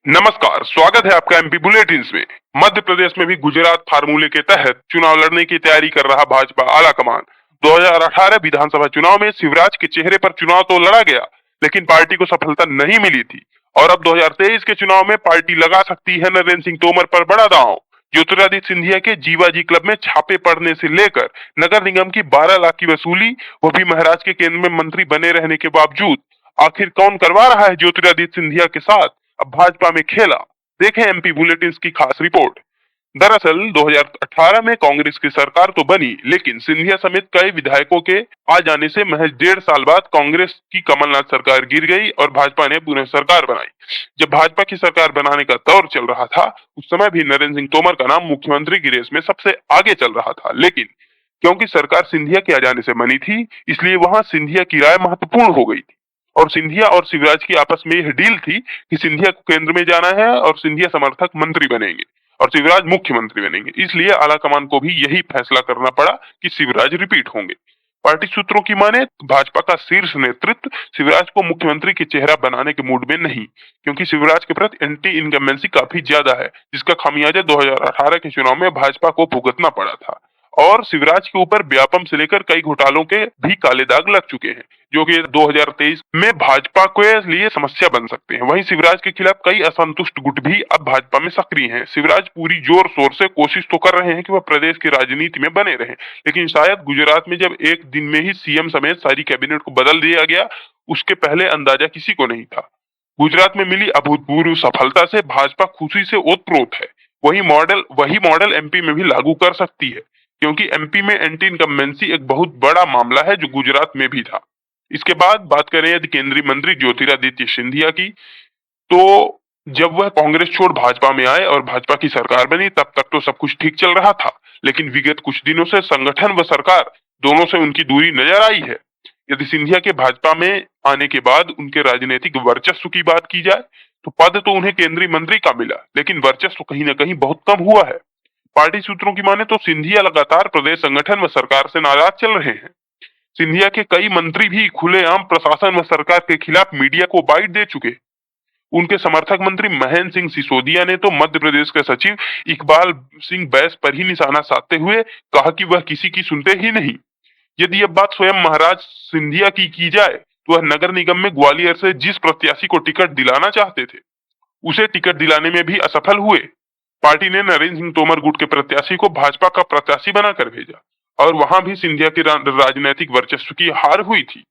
नमस्कार, स्वागत है आपका एमपी बुलेटिन्स में। मध्य प्रदेश में भी गुजरात फार्मूले के तहत चुनाव लड़ने की तैयारी कर रहा भाजपा आलाकमान। 2018 विधानसभा चुनाव में शिवराज के चेहरे पर चुनाव तो लड़ा गया, लेकिन पार्टी को सफलता नहीं मिली थी। और अब 2023 के चुनाव में पार्टी लगा सकती है नरेंद्र सिंह तोमर पर बड़ा दांव। ज्योतिरादित्य सिंधिया के जीवाजी क्लब में छापे पड़ने से लेकर नगर निगम की 12 लाख की वसूली, वो भी महाराज के केंद्र में मंत्री बने रहने के बावजूद। आखिर कौन करवा रहा है ज्योतिरादित्य सिंधिया के साथ अब भाजपा में खेला? देखें एमपी बुलेटिन्स की खास रिपोर्ट। दरअसल 2018 में कांग्रेस की सरकार तो बनी, लेकिन सिंधिया समेत कई विधायकों के आ जाने से महज 1.5 साल बाद कांग्रेस की कमलनाथ सरकार गिर गई और भाजपा ने पुनः सरकार बनाई। जब भाजपा की सरकार बनाने का दौर चल रहा था, उस समय भी नरेंद्र सिंह तोमर का नाम मुख्यमंत्री की रेस में सबसे आगे चल रहा था, लेकिन क्योंकि सरकार सिंधिया के आ जाने से बनी थी, इसलिए वहां सिंधिया की राय महत्वपूर्ण हो गई थी। और सिंधिया और शिवराज की आपस में यह डील थी कि सिंधिया को केंद्र में जाना है और सिंधिया समर्थक मंत्री बनेंगे और शिवराज मुख्यमंत्री बनेंगे। इसलिए आलाकमान को भी यही फैसला करना पड़ा कि शिवराज रिपीट होंगे। पार्टी सूत्रों की माने भाजपा का शीर्ष नेतृत्व शिवराज को मुख्यमंत्री के चेहरा बनाने के मूड में नहीं, क्योंकि शिवराज के प्रति एंटी इनकम्बेंसी काफी ज्यादा है, जिसका खामियाजा 2018 के चुनाव में भाजपा को भुगतना पड़ा था। और शिवराज के ऊपर व्यापम से लेकर कई घोटालों के भी काले दाग लग चुके हैं, जो कि 2023 में भाजपा के लिए समस्या बन सकते हैं। वहीं शिवराज के खिलाफ कई असंतुष्ट गुट भी अब भाजपा में सक्रिय हैं। शिवराज पूरी जोर शोर से कोशिश तो कर रहे हैं कि वह प्रदेश की राजनीति में बने रहें, लेकिन शायद गुजरात में जब एक दिन में ही सीएम समेत सारी कैबिनेट को बदल दिया गया, उसके पहले अंदाजा किसी को नहीं था। गुजरात में मिली अभूतपूर्व सफलता से भाजपा खुशी से ओतप्रोत है। वही मॉडल एमपी में भी लागू कर सकती है, क्योंकि एमपी में एंटी इनकम्बेंसी एक बहुत बड़ा मामला है, जो गुजरात में भी था। इसके बाद बात करें यदि केंद्रीय मंत्री ज्योतिरादित्य सिंधिया की, तो जब वह कांग्रेस छोड़ भाजपा में आए और भाजपा की सरकार बनी, तब तक तो सब कुछ ठीक चल रहा था, लेकिन विगत कुछ दिनों से संगठन व सरकार दोनों से उनकी दूरी नजर आई है। यदि सिंधिया के भाजपा में आने के बाद उनके राजनीतिक वर्चस्व की बात की जाए, तो पद तो उन्हें केंद्रीय मंत्री का मिला, लेकिन वर्चस्व कहीं ना कहीं बहुत कम हुआ है। पार्टी सूत्रों की माने तो सिंधिया लगातार प्रदेश संगठन व सरकार से नाराज चल रहे हैं। सिंधिया के कई मंत्री भी खुलेआम प्रशासन व सरकार के खिलाफ मीडिया को बाइट दे चुके। उनके समर्थक मंत्री महेंद्र सिंह सिसोदिया ने तो मध्य प्रदेश के सचिव इकबाल सिंह बैस पर ही निशाना साधते हुए कहा कि वह किसी की सुनते ही नहीं। यदि अब बात स्वयं महाराज सिंधिया की जाए, तो वह नगर निगम में ग्वालियर से जिस प्रत्याशी को टिकट दिलाना चाहते थे, उसे टिकट दिलाने में भी असफल हुए। पार्टी ने नरेंद्र सिंह तोमर गुट के प्रत्याशी को भाजपा का प्रत्याशी बनाकर भेजा और वहां भी सिंधिया की राजनीतिक वर्चस्व की हार हुई थी।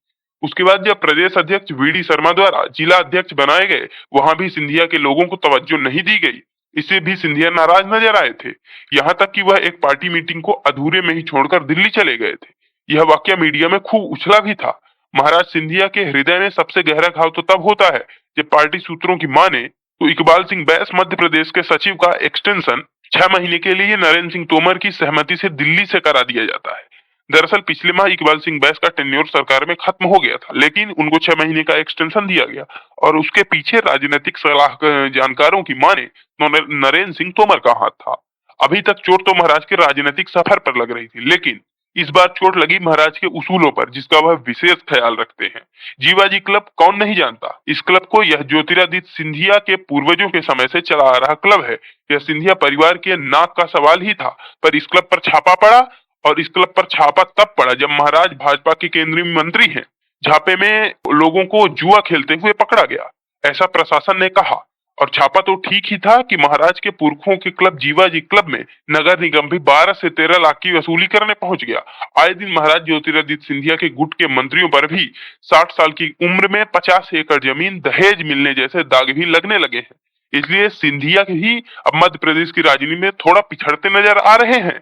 उसके बाद जब प्रदेश अध्यक्ष वीडी शर्मा द्वारा जिला अध्यक्ष बनाए गए, वहां भी सिंधिया के लोगों को तवज्जो नहीं दी गई। इससे भी सिंधिया नाराज नजर आए थे, यहाँ तक कि वह एक पार्टी मीटिंग को अधूरे में ही छोड़कर दिल्ली चले गए थे। यह वाकया मीडिया में खूब उछला भी था। महाराज सिंधिया के हृदय में सबसे गहरा घाव तो तब होता है जब पार्टी सूत्रों की माने तो इकबाल सिंह बैस मध्य प्रदेश के सचिव का एक्सटेंशन 6 महीने के लिए नरेंद्र सिंह तोमर की सहमति से दिल्ली से करा दिया जाता है। दरअसल पिछले माह इकबाल सिंह बैस का टेन्योर सरकार में खत्म हो गया था, लेकिन उनको 6 महीने का एक्सटेंशन दिया गया और उसके पीछे राजनीतिक सलाह जानकारों की माने तो नरेंद्र सिंह तोमर का हाथ था। अभी तक चोट तो महाराज के राजनीतिक सफर पर लग रही थी, लेकिन इस बार चोट लगी महाराज के उसूलों पर, जिसका वह विशेष ख्याल रखते हैं। जीवाजी क्लब कौन नहीं जानता इस क्लब को? यह ज्योतिरादित्य सिंधिया के पूर्वजों के समय से चला आ रहा क्लब है। यह सिंधिया परिवार के नाक का सवाल ही था, पर इस क्लब पर छापा पड़ा और इस क्लब पर छापा तब पड़ा जब महाराज भाजपा के केंद्रीय मंत्री हैं। झापे में लोगों को जुआ खेलते हुए पकड़ा गया, ऐसा प्रशासन ने कहा। और छापा तो ठीक ही था कि महाराज के पुरखों के क्लब जीवाजी क्लब में नगर निगम भी 12 से 13 लाख की वसूली करने पहुंच गया। आए दिन महाराज ज्योतिरादित्य सिंधिया के गुट के मंत्रियों पर भी 60 साल की उम्र में 50 एकड़ जमीन दहेज मिलने जैसे दाग भी लगने लगे हैं। इसलिए सिंधिया ही अब मध्य प्रदेश की राजनीति में थोड़ा पिछड़ते नजर आ रहे हैं।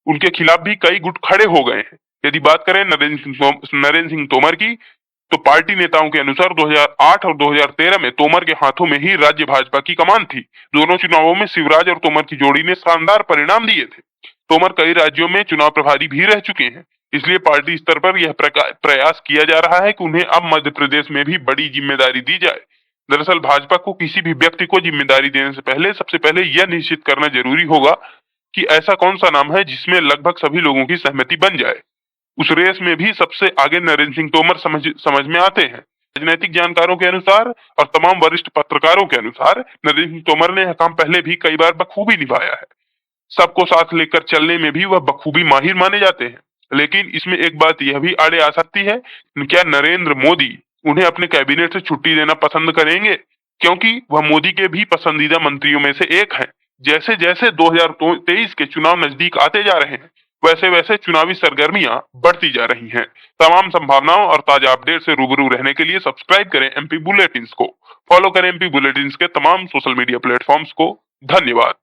उनके खिलाफ भी कई गुट खड़े हो गए हैं। यदि बात करें नरेंद्र सिंह तोमर की, तो पार्टी नेताओं के अनुसार 2008 और 2013 में तोमर के हाथों में ही राज्य भाजपा की कमान थी। दोनों चुनावों में शिवराज और तोमर की जोड़ी ने शानदार परिणाम दिए थे। तोमर कई राज्यों में चुनाव प्रभारी भी रह चुके हैं, इसलिए पार्टी स्तर पर यह प्रयास किया जा रहा है कि उन्हें अब मध्य प्रदेश में भी बड़ी जिम्मेदारी दी जाए। दरअसल भाजपा को किसी भी व्यक्ति को जिम्मेदारी देने से पहले सबसे पहले यह निश्चित करना जरूरी होगा कि ऐसा कौन सा नाम है जिसमें लगभग सभी लोगों की सहमति बन जाए। उस रेस में भी सबसे आगे नरेंद्र सिंह तोमर समझ में आते हैं। राजनीतिक जानकारों के अनुसार और तमाम वरिष्ठ पत्रकारों के अनुसार नरेंद्र सिंह तोमर ने यह काम पहले भी कई बार बखूबी निभाया है। सबको साथ लेकर चलने में भी वह बखूबी माहिर माने जाते हैं। लेकिन इसमें एक बात यह भी आड़े आ सकती है, क्या नरेंद्र मोदी उन्हें अपने कैबिनेट से छुट्टी देना पसंद करेंगे, क्योंकि वह मोदी के भी पसंदीदा मंत्रियों में से एक हैं। जैसे जैसे 2023 के चुनाव नजदीक आते जा रहे हैं, वैसे वैसे चुनावी सरगर्मियां बढ़ती जा रही हैं। तमाम संभावनाओं और ताजा अपडेट से रूबरू रहने के लिए सब्सक्राइब करें एमपी बुलेटिन्स को। फॉलो करें एमपी बुलेटिन्स के तमाम सोशल मीडिया प्लेटफॉर्म्स को। धन्यवाद।